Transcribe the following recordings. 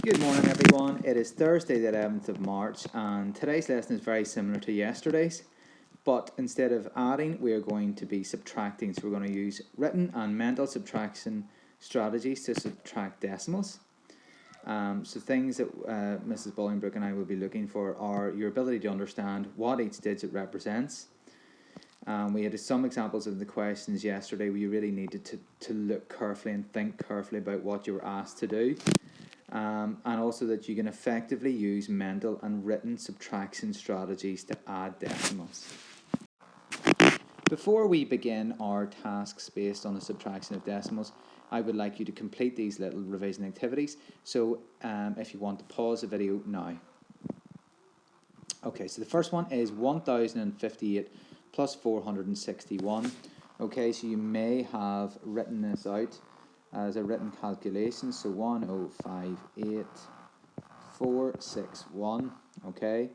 Good morning everyone, it is Thursday the 11th of March and today's lesson is very similar to yesterday's, but instead of adding we are going to be subtracting. So we're going to use written and mental subtraction strategies to subtract decimals. So things that Mrs. Bolingbroke and I will be looking for are your ability to understand what each digit represents. We had some examples of the questions yesterday where you really needed to look carefully and think carefully about what you were asked to do. And also that you can effectively use mental and written subtraction strategies to add decimals. Before we begin our tasks based on the subtraction of decimals, I would like you to complete these little revision activities. So if you want to pause the video now. Okay, so the first one is 1058 plus 461. Okay, so you may have written this out as a written calculation, so 1058,461, okay?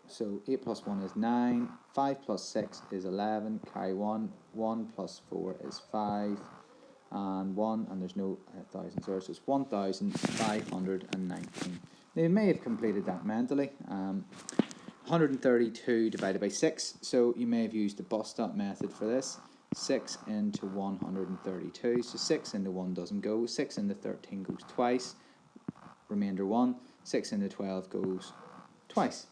So 8 plus 1 is 9, 5 plus 6 is 11, carry 1, 1 plus 4 is 5, and 1, and there's no thousands there, so it's 1,519. Now you may have completed that mentally. 132 divided by 6, so you may have used the bus stop method for this. 6 into 132, so 6 into 1 doesn't go, 6 into 13 goes twice, remainder 1, 6 into 12 goes twice.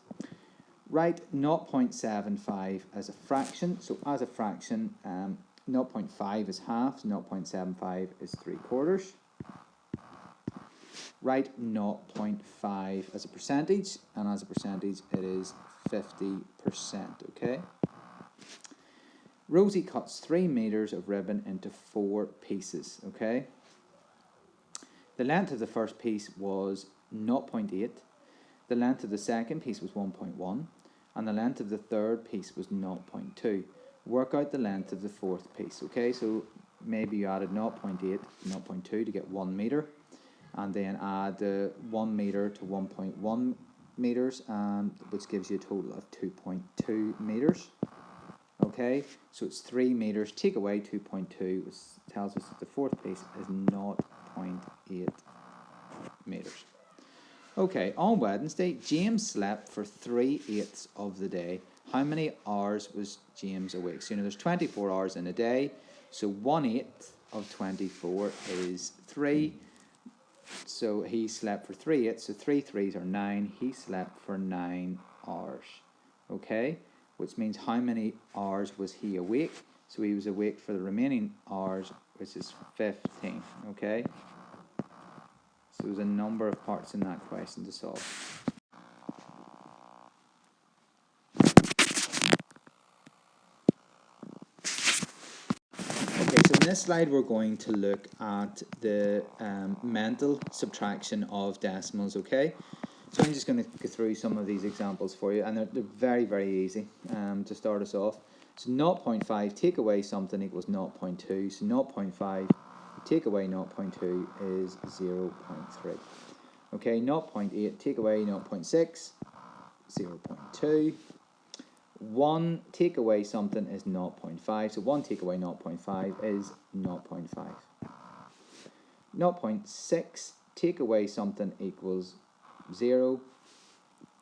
Write 0.75 as a fraction, so as a fraction 0.5 is half, 0.75 is 3/4. Write 0.5 as a percentage, and as a percentage it is 50%, okay? Rosie cuts 3 meters of ribbon into 4 pieces, okay? The length of the first piece was 0.8, the length of the second piece was 1.1, and the length of the third piece was 0.2. Work out the length of the fourth piece, okay? So maybe you added 0.8, 0.2 to get 1 meter, and then add the 1 meter to 1.1 meters, which gives you a total of 2.2 meters. Okay, so it's 3 meters, take away 2.2, which tells us that the fourth piece is 0.8 meters. Okay, on Wednesday, James slept for 3/8 of the day. How many hours was James awake? So, there's 24 hours in a day, so 1/8 of 24 is 3. So he slept for 3/8, so 3 3s are 9. He slept for 9 hours. Okay, which means how many hours was he awake? So he was awake for the remaining hours, which is 15. Okay, so there's a number of parts in that question to solve. Okay, so in this slide we're going to look at the mental subtraction of decimals, okay? So I'm just going to go through some of these examples for you, and they're very, very easy to start us off. So 0.5 take away something equals 0.2, so 0.5 take away 0.2 is 0.3. Okay, 0.8 take away 0.6, 0.2. 1 take away something is 0.5, so 1 take away 0.5 is 0.5. 0.6 take away something equals 0.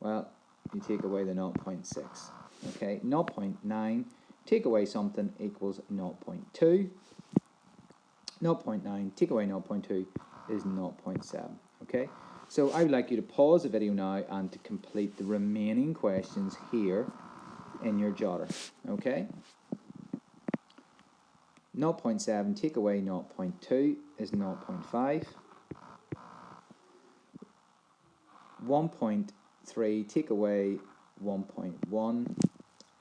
Well, you take away the 0.6. Okay, 0.9 take away something equals 0.2. 0.9 take away 0.2 is 0.7. Okay, so I would like you to pause the video now and to complete the remaining questions here in your jotter. Okay, 0.7 take away 0.2 is 0.5. 1.3 take away 1.1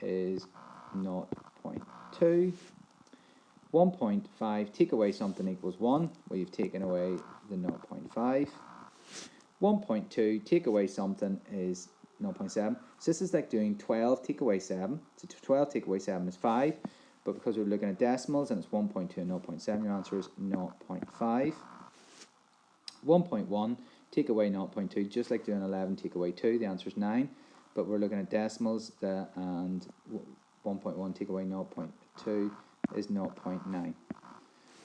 is 0.2. 1.5 take away something equals 1. Well, you've taken away the 0.5. 1.2 take away something is 0.7. So this is like doing 12 take away 7. So 12 take away 7 is 5. But because we're looking at decimals and it's 1.2 and 0.7, your answer is 0.5. 1.1 take away 0.2, just like doing 11 take away 2, the answer is 9. But we're looking at decimals, and 1.1 take away 0.2 is 0.9.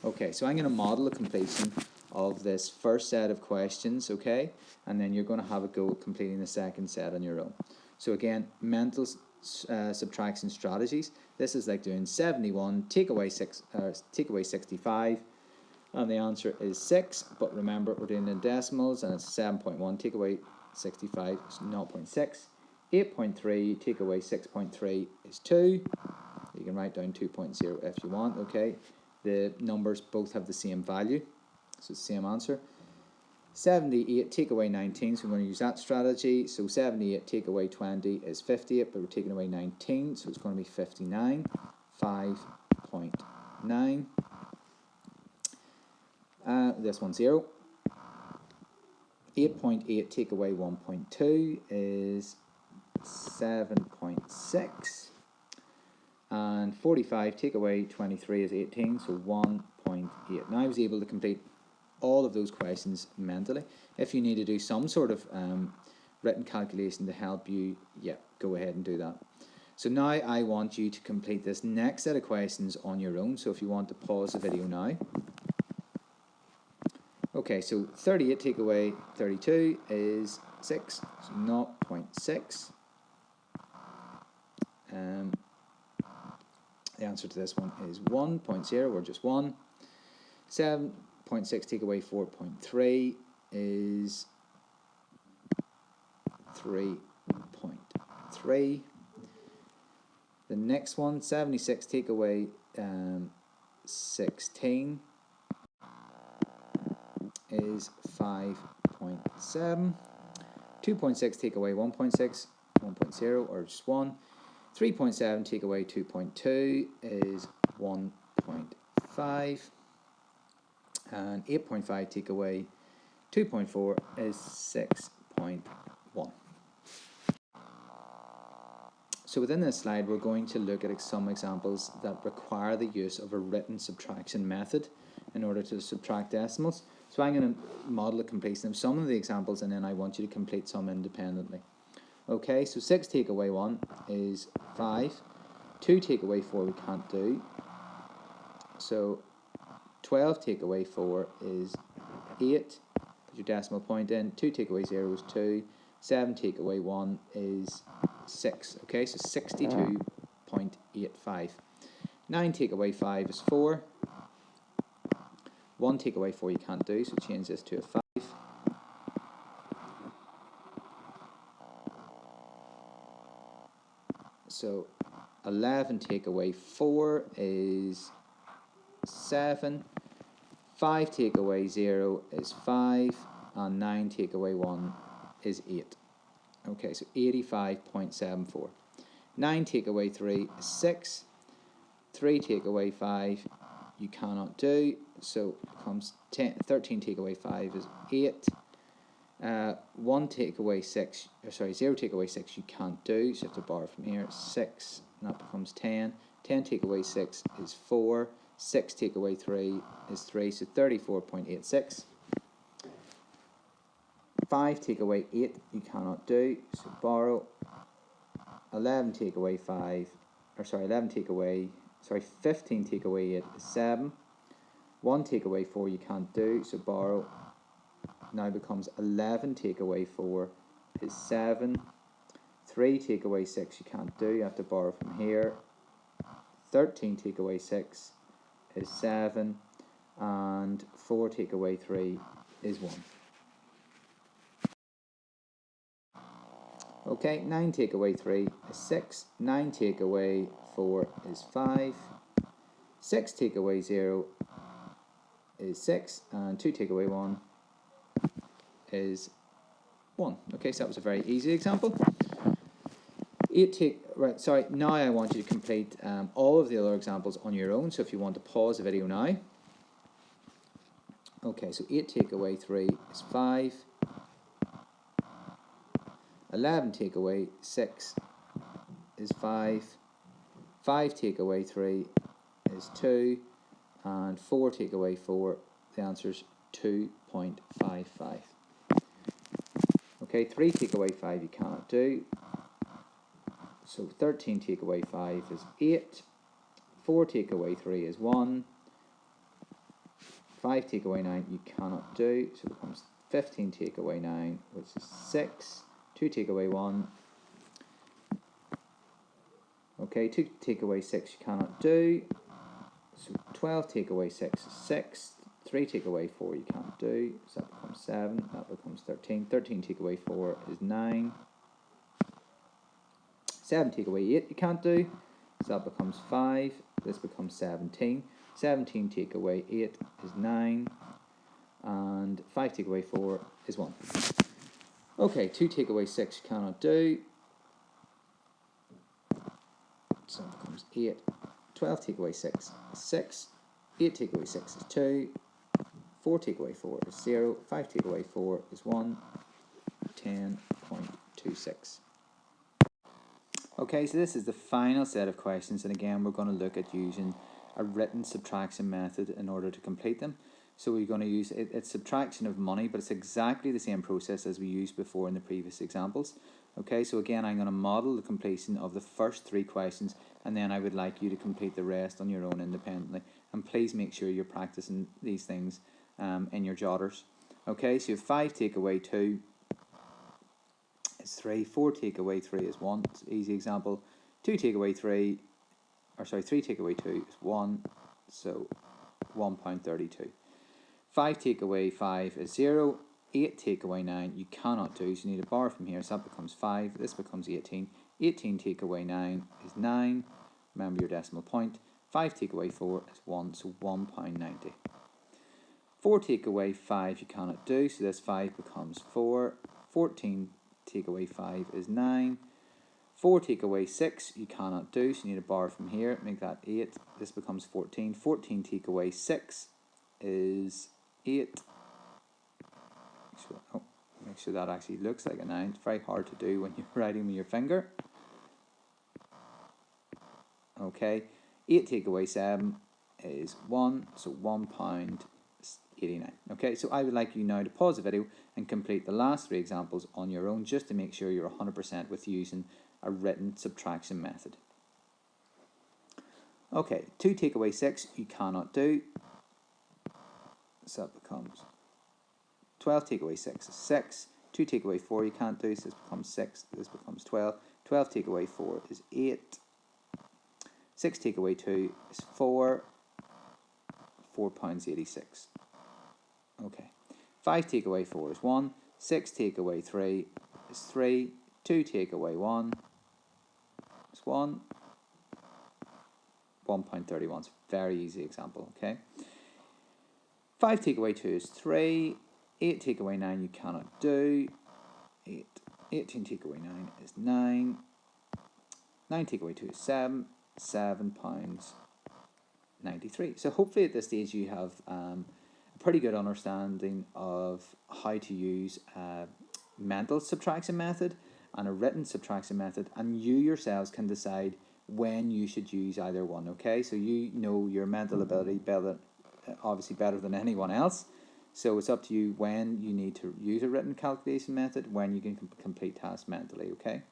Okay, so I'm going to model the completion of this first set of questions, okay? And then you're going to have a go at completing the second set on your own. So again, mental subtraction strategies. This is like doing 71, take away 65, and the answer is 6. But remember, we're doing in decimals, and it's 7.1, take away 65 is 0.6. 8.3, take away 6.3 is 2. You can write down 2.0 if you want, okay? The numbers both have the same value, so it's the same answer. 78, take away 19, so we're going to use that strategy. So 78, take away 20 is 58, but we're taking away 19, so it's going to be 59, 5.9. This one's 0. 8.8, take away 1.2 is 7.6. And 45, take away 23 is 18, so 1.8. Now I was able to complete all of those questions mentally. If you need to do some sort of written calculation to help you, yeah, go ahead and do that. So now I want you to complete this next set of questions on your own. So if you want to pause the video now. Okay, so 38 take away 32 is 6, so 0.6. The answer to this one is 1.0, or just 1. 7.6 take away 4.3 is 3.3. The next one, 76 take away 16 is 5.7. 2.6 take away 1.6, 1.0, or just 1. 3.7 take away 2.2 is 1.5. And 8.5 take away 2.4 is 6.1. So within this slide, we're going to look at some examples that require the use of a written subtraction method in order to subtract decimals. So I'm going to model the completion of some of the examples, and then I want you to complete some independently. Okay, so 6 take away 1 is 5. 2 take away 4 we can't do. So 12 take away 4 is 8. Put your decimal point in. 2 take away 0 is 2. 7 take away 1 is 6. Okay, so 62.85. 9 take away 5 is 4. 1 take away 4 you can't do, so change this to a 5. So 11 take away 4 is 7. 5 take away 0 is 5. And 9 take away 1 is 8. Okay, so 85.74. 9 take away 3 is 6. 3 take away 5 you cannot do, so it becomes 13 take away 5 is 8. 1 take away 6, sorry, 0 take away 6 you can't do, so you have to borrow from here. 6, and that becomes 10. 10 take away 6 is 4. 6 take away 3 is 3, so 34.86. 5 take away 8 you cannot do, so borrow. 11 take away 5, or sorry, 11 take away, sorry, 15 take away 8 is 7. 1 take away 4 you can't do, so borrow. Now becomes 11 take away 4 is 7. 3 take away 6 you can't do, you have to borrow from here. 13 take away 6 is 7. And 4 take away 3 is 1. Okay, 9 take away 3 is 6. 9 take away 4 is 5. 6 take away 0 is 6. And 2 take away 1 is 1. Okay, so that was a very easy example. 8 take, right, sorry, now I want you to complete all of the other examples on your own. So if you want to pause the video now. Okay, so 8 take away 3 is 5. 11 take away 6 is 5. 5 take away 3 is 2. And 4 take away 4, the answer is 2.55. Okay, 3 take away 5 you cannot do. So 13 take away 5 is 8. 4 take away 3 is 1. 5 take away 9 you cannot do, so it becomes 15 take away 9, which is 6. 2 take away 1. Okay, 2 take away 6 you cannot do, so 12 take away 6 is 6. 3 take away 4 you can't do, so that becomes 7, that becomes 13. 13 take away 4 is 9. 7 take away 8 you can't do, so that becomes 5. This becomes 17. 17 take away 8 is 9. And 5 take away 4 is 1. Okay, 2 take away 6 you cannot do, so that becomes 8. 12 take away 6 is 6. 8 take away 6 is 2. 4 take away 4 is 0. 5 take away 4 is 1. 10.26. Okay, so this is the final set of questions, and again we're going to look at using a written subtraction method in order to complete them. So we're going to use it's subtraction of money, but it's exactly the same process as we used before in the previous examples. Okay, so again I'm going to model the completion of the first 3 questions, and then I would like you to complete the rest on your own independently. And please make sure you're practicing these things in your jotters. Okay, so you have 5 take away 2 is 3, 4 take away 3 is 1, it's an easy example. 3 take away 2 is 1, so £1.32. 5 take away 5 is 0. 8 take away 9 you cannot do, so you need a bar from here, so that becomes 5, this becomes 18. 18 take away 9 is 9, remember your decimal point. 5 take away 4 is 1, so £1.90. 4 take away 5 you cannot do, so this 5 becomes 4. 14 take away 5 is 9. 4 take away 6 you cannot do, so you need a bar from here, make that 8, this becomes 14. 14 take away 6 is 8. Make sure that actually looks like a 9. It's very hard to do when you're writing with your finger. Okay, 8 take away 7 is 1, so £1.89. Okay, so I would like you now to pause the video and complete the last 3 examples on your own, just to make sure you're 100% with using a written subtraction method. Okay, 2 take away 6 you cannot do, so that becomes 12 take away 6 is 6. 2 take away 4 you can't do, so this becomes 6, this becomes 12. 12 take away 4 is 8. 6 take away 2 is 4, £4.86. Okay, 5 take away 4 is 1. 6 take away 3 is 3. 2 take away 1 is 1. 1.31. It's a very easy example, okay? 5 take away 2 is 3. 8 take away 9 you cannot do. 18 take away 9 is 9. 9 take away 2 is 7. £7.93. So hopefully at this stage you have a pretty good understanding of how to use a mental subtraction method and a written subtraction method, and you yourselves can decide when you should use either one. Okay, so you know your mental ability better, obviously better than anyone else, so it's up to you when you need to use a written calculation method, when you can complete tasks mentally. Okay.